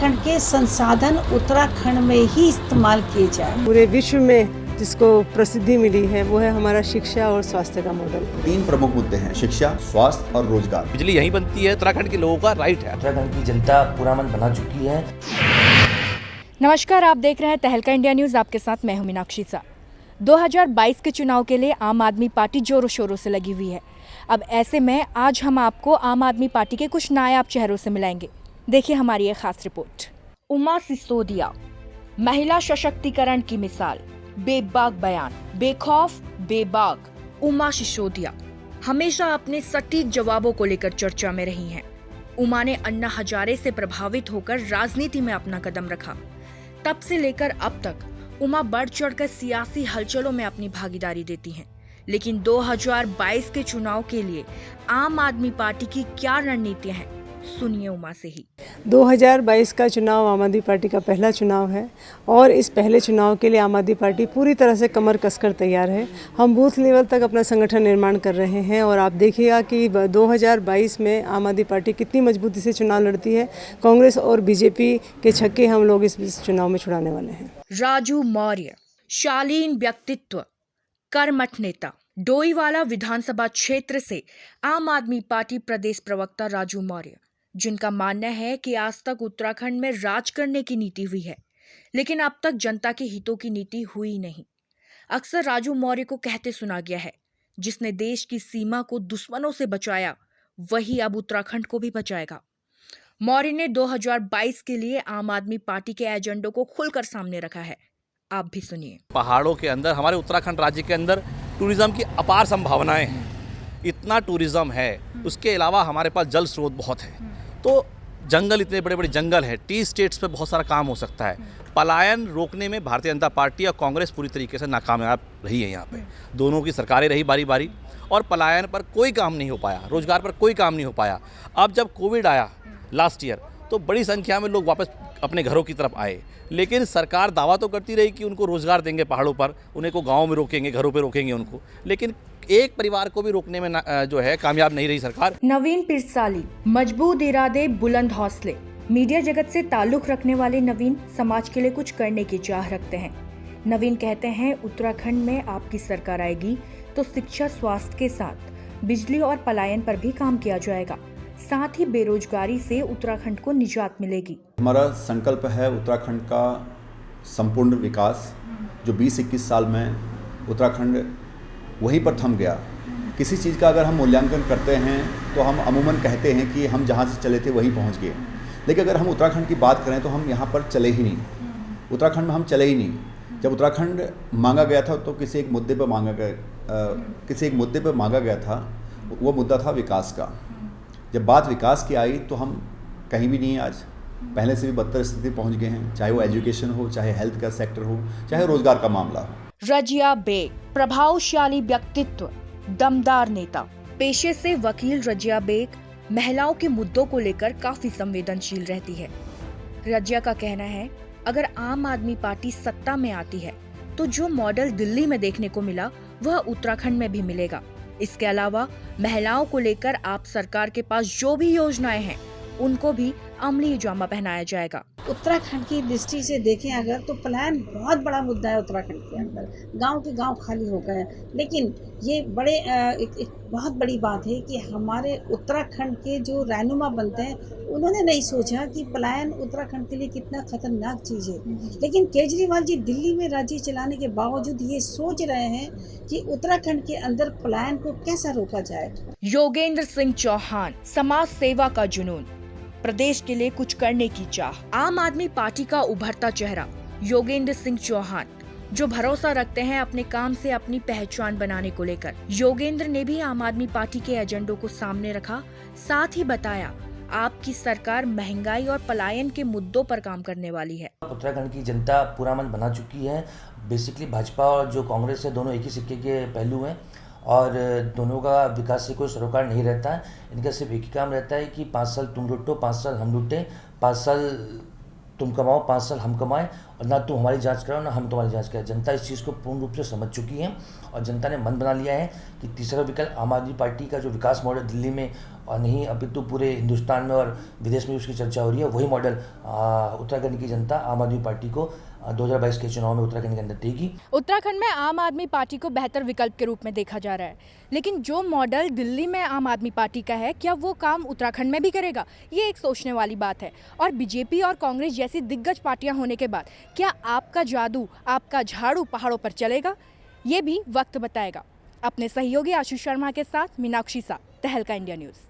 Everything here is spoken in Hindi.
उत्तराखंड के संसाधन उत्तराखंड में ही इस्तेमाल किए जाए। पूरे विश्व में जिसको प्रसिद्धि मिली है वो है हमारा शिक्षा और स्वास्थ्य का मॉडल। 3 प्रमुख मुद्दे हैं, शिक्षा, स्वास्थ्य और रोजगार। बिजली यहीं बनती है, उत्तराखंड के लोगों का राइट है। उत्तराखंड की जनता पूरा मन बना चुकी है। नमस्कार, आप देख रहे हैं तहलका इंडिया न्यूज़। आपके साथ मैं हूं मीनाक्षी सा। 2022 के चुनाव के लिए आम आदमी पार्टी जोरों शोरों से लगी हुई है। अब ऐसे में आज हम आपको आम आदमी पार्टी के कुछ नायाब चेहरों से मिलाएंगे। देखिए हमारी ये खास रिपोर्ट। उमा सिसोदिया, महिला सशक्तिकरण की मिसाल, बेबाक बयान, बेखौफ बेबाक। उमा सिसोदिया हमेशा अपने सटीक जवाबों को लेकर चर्चा में रही हैं। उमा ने अन्ना हजारे से प्रभावित होकर राजनीति में अपना कदम रखा। तब से लेकर अब तक उमा बढ़ चढ़कर सियासी हलचलों में अपनी भागीदारी देती हैं। लेकिन 2022 के चुनाव के लिए आम आदमी पार्टी की क्या रणनीतियां हैं, सुनिए उमा से ही। 2022 का चुनाव आम आदमी पार्टी का पहला चुनाव है और इस पहले चुनाव के लिए आम आदमी पार्टी पूरी तरह से कमर कसकर तैयार है। हम बूथ लेवल तक अपना संगठन निर्माण कर रहे हैं और आप देखिएगा कि 2022 में आम आदमी पार्टी कितनी मजबूती से चुनाव लड़ती है। कांग्रेस और बीजेपी के छक्के हम लोग इस चुनाव में छुड़ाने वाले हैं। राजू मौर्य, शालीन व्यक्तित्व, कर्मठ नेता। डोईवाला विधानसभा क्षेत्र से आम आदमी पार्टी प्रदेश प्रवक्ता राजू मौर्य, जिनका मानना है कि आज तक उत्तराखंड में राज करने की नीति हुई है, लेकिन अब तक जनता के हितों की नीति हुई नहीं। अक्सर राजू मौर्य को कहते सुना गया है, जिसने देश की सीमा को दुश्मनों से बचाया वही अब उत्तराखंड को भी बचाएगा। मौर्य ने 2022 के लिए आम आदमी पार्टी के एजेंडों को खुलकर सामने रखा है। आप भी सुनिए। पहाड़ों के अंदर, हमारे उत्तराखंड राज्य के अंदर टूरिज्म की अपार संभावनाएं हैं। इतना टूरिज्म है, उसके अलावा हमारे पास जल स्रोत बहुत है। तो जंगल, इतने बड़े बड़े जंगल है, टी स्टेट्स पे बहुत सारा काम हो सकता है। पलायन रोकने में भारतीय जनता पार्टी और कांग्रेस पूरी तरीके से नाकामयाब रही है। यहाँ पे दोनों की सरकारें रही बारी बारी और पलायन पर कोई काम नहीं हो पाया, रोजगार पर कोई काम नहीं हो पाया। अब जब कोविड आया लास्ट ईयर तो बड़ी संख्या में लोग वापस अपने घरों की तरफ आए, लेकिन सरकार दावा तो करती रही कि उनको रोजगार देंगे पहाड़ों पर, उन्हें को गाँव में रोकेंगे, घरों पर रोकेंगे उनको, लेकिन एक परिवार को भी रोकने में जो है कामयाब नहीं रही सरकार। नवीन पिरसाली, मजबूत इरादे, बुलंद हौसले। मीडिया जगत से ताल्लुक रखने वाले नवीन समाज के लिए कुछ करने की चाह रखते हैं। नवीन कहते हैं, उत्तराखंड में आपकी सरकार आएगी तो शिक्षा, स्वास्थ्य के साथ बिजली और पलायन पर भी काम किया जाएगा। साथ ही बेरोजगारी से उत्तराखंड को निजात मिलेगी। हमारा संकल्प है उत्तराखंड का संपूर्ण विकास। जो 20-21 साल में उत्तराखंड वहीं पर थम गया। किसी चीज़ का अगर हम मूल्यांकन करते हैं तो हम अमूमन कहते हैं कि हम जहाँ से चले थे वहीं पहुँच गए, लेकिन अगर हम उत्तराखंड की बात करें तो हम यहाँ पर चले ही नहीं। उत्तराखंड में हम चले ही नहीं। जब उत्तराखंड मांगा गया था तो किसी एक मुद्दे पर मांगा गया था, वो मुद्दा था विकास का। जब बात विकास की आई तो हम कहीं भी नहीं। आज पहले से भी बदतर स्थिति पहुँच गए हैं, चाहे वो एजुकेशन हो, चाहे हेल्थ का सेक्टर हो, चाहे रोजगार का मामला हो। रजिया बेग, प्रभावशाली व्यक्तित्व, दमदार नेता। पेशे से वकील रजिया बेग महिलाओं के मुद्दों को लेकर काफी संवेदनशील रहती है। रजिया का कहना है, अगर आम आदमी पार्टी सत्ता में आती है तो जो मॉडल दिल्ली में देखने को मिला वह उत्तराखंड में भी मिलेगा। इसके अलावा महिलाओं को लेकर आप सरकार के पास जो भी योजनाएं हैं उनको भी अमली जामा पहनाया जाएगा। उत्तराखंड की दृष्टि से देखें अगर तो पलायन बहुत बड़ा मुद्दा है उत्तराखंड के अंदर। गांव के गांव खाली हो गए, लेकिन ये एक बहुत बड़ी बात है कि हमारे उत्तराखंड के जो रहनुमा बनते हैं उन्होंने नहीं सोचा कि पलायन उत्तराखंड के लिए कितना खतरनाक चीज़ है। लेकिन केजरीवाल जी दिल्ली में राज्य चलाने के बावजूद ये सोच रहे हैं कि उत्तराखंड के अंदर पलायन को कैसा रोका जाए। योगेंद्र सिंह चौहान, समाज सेवा का जुनून, प्रदेश के लिए कुछ करने की चाह। आम आदमी पार्टी का उभरता चेहरा योगेंद्र सिंह चौहान, जो भरोसा रखते हैं अपने काम से अपनी पहचान बनाने को लेकर। योगेंद्र ने भी आम आदमी पार्टी के एजेंडों को सामने रखा, साथ ही बताया आपकी सरकार महंगाई और पलायन के मुद्दों पर काम करने वाली है। उत्तराखंड की जनता पूरा मन बना चुकी है। बेसिकली भाजपा और जो कांग्रेस है दोनों एक ही सिक्के के पहलू हैं और दोनों का विकास से कोई सरोकार नहीं रहता है। इनका सिर्फ एक ही काम रहता है कि 5 साल तुम लूटो, 5 साल हम लूटें, 5 साल तुम कमाओ 5 साल हम कमाएं, और ना तुम हमारी जांच कराओ ना हम तुम्हारी जांच कराएं। जनता इस चीज़ को पूर्ण रूप से समझ चुकी है और जनता ने मन बना लिया है कि तीसरा विकल्प आम आदमी पार्टी का जो विकास मॉडल दिल्ली में और नहीं अभी तो पूरे हिंदुस्तान में और विदेश में उसकी चर्चा हो रही है, वही मॉडल उत्तराखंड की जनता आम आदमी पार्टी को 2022 के चुनाव में उत्तराखंड के अंदर देगी। उत्तराखंड में आम आदमी पार्टी को बेहतर विकल्प के रूप में देखा जा रहा है, लेकिन जो मॉडल दिल्ली में आम आदमी पार्टी का है, क्या वो काम उत्तराखंड में भी करेगा? ये एक सोचने वाली बात है। और बीजेपी और कांग्रेस जैसी दिग्गज पार्टियां होने के बाद क्या आपका जादू, आपका झाड़ू पहाड़ों पर चलेगा? ये भी वक्त बताएगा। अपने सहयोगी आशीष शर्मा के साथ मीनाक्षी सा, तहलका इंडिया न्यूज़।